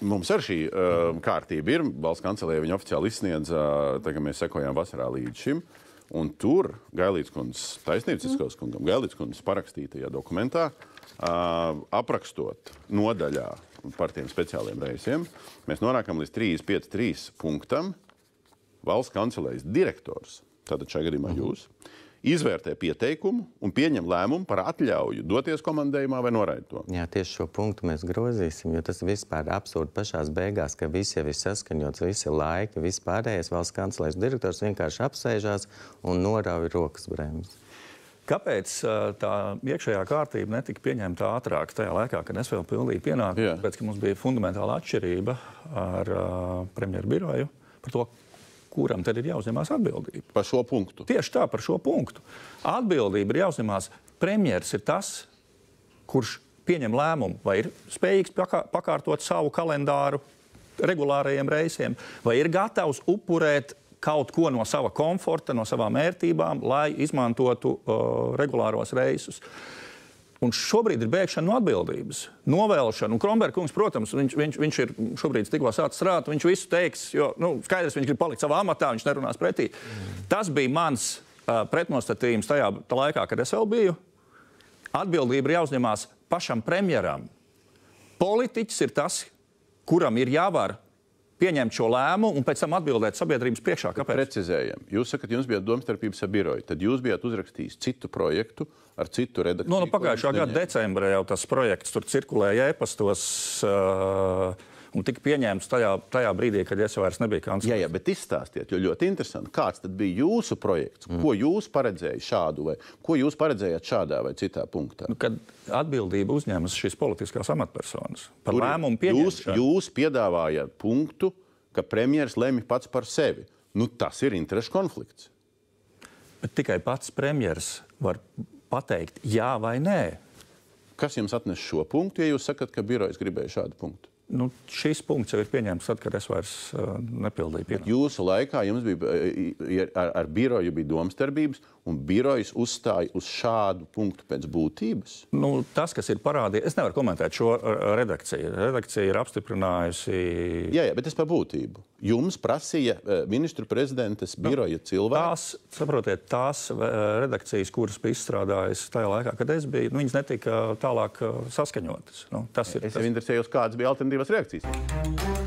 Mums ar šī kārtība ir. Valsts kancelēja viņa oficiāli izsniedz, tagad mēs sekojām vasarā līdz šim. Un tur Gailīts kundzes taisnības kungam, Gailīts kundzes parakstītajā dokumentā, aprakstot nodaļā par tiem speciāliem reisiem, mēs nonākam līdz 353 punktam. Valsts kancelējas direktors, tātad šajā gadījumā jūs, izvērtē pieteikumu un pieņem lēmumu par atļauju doties komandējumā vai noraidīt to. Jā, tieši šo punktu mēs grozīsim, jo tas vispār ir absurdi pašās beigās, ka viss jau ir saskaņots, visi laiki, viss pārējais valsts kancelējas direktors vienkārši apsēžās un norauj rokas bremzes. Kāpēc tā iekšējā kārtība netika pieņemta ātrāk tajā laikā, kad es vēl pildīju pienākumu? Tāpēc, ka mums bija fundamentāla atšķirība ar premjeru biroju par to, kuram tad ir jāuzņemās atbildība. Par šo punktu? Tieši tā, par šo punktu. Atbildība ir jāuzņemās. Premjeras ir tas, kurš pieņem lēmumu, vai ir spējīgs pakārtot savu kalendāru regulārajiem reisiem, vai ir gatavs upurēt kaut ko no sava komforta, no savām ērtībām, lai izmantotu regulāros reisus. Un šobrīd ir bēgšana no atbildības, novēlšana. Un Kromberga kungs, protams, viņš ir šobrīd tikko sācis strādāt, viņš visu teiks, jo skaidrs, viņš grib palikt savā amatā, viņš nerunās pretī. Tas bija mans pretnostatījums tajā laikā, kad es vēl biju. Atbildība ir jāuzņemās pašam premjeram. Politiķis ir tas, kuram ir jāvar pieņemt šo lēmumu un pēc tam atbildēt sabiedrības priekšā. Kāpēc? Precizējam. Jūs sakat, jums bija domstarpības ar biroju. Tad jūs bijāt uzrakstījis citu projektu ar citu redakciju. Pagājušā gada decembrī jau tas projekts tur cirkulēja e-pastos un tika pieņēmts tajā brīdī, kad es vairs nebija kanclers. Jā, bet izstāstiet, jo ļoti interesanti, kāds tad bija jūsu projekts, ko jūs paredzējāt šādu vai ko jūs paredzējāt šādā vai citā punktā? Kad atbildība uzņemas šīs politiskās amatpersonas par lēmumu pieņemšanu. Jūs piedāvājat punktu, ka premjeras lemj pats par sevi. Tas ir interešu konflikts. Bet tikai pats premjeras var pateikt jā vai nē. Kas jums atnes šo punktu, ja jūs sakat, ka birojas gribēja šādu punktu? Šis punkts jau ir pieņemts tad, kad es vairs nepildīju pienākumus. Jūsu laikā jums bija ar biroju bija domstarbības, un birojas uzstāja uz šādu punktu pēc būtības? Tas, kas ir parādījies, es nevaru komentēt šo redakciju. Redakcija ir apstiprinājusi... Jā, bet es par būtību. Jums prasīja ministru prezidentes biroja cilvēki? Saprotiet, tās redakcijas, kuras bija izstrādājusi tajā laikā, kad es biju, viņas netika tālāk saskaņotas. Es jau interesējos, kādas bija alternatīvas reakcijas.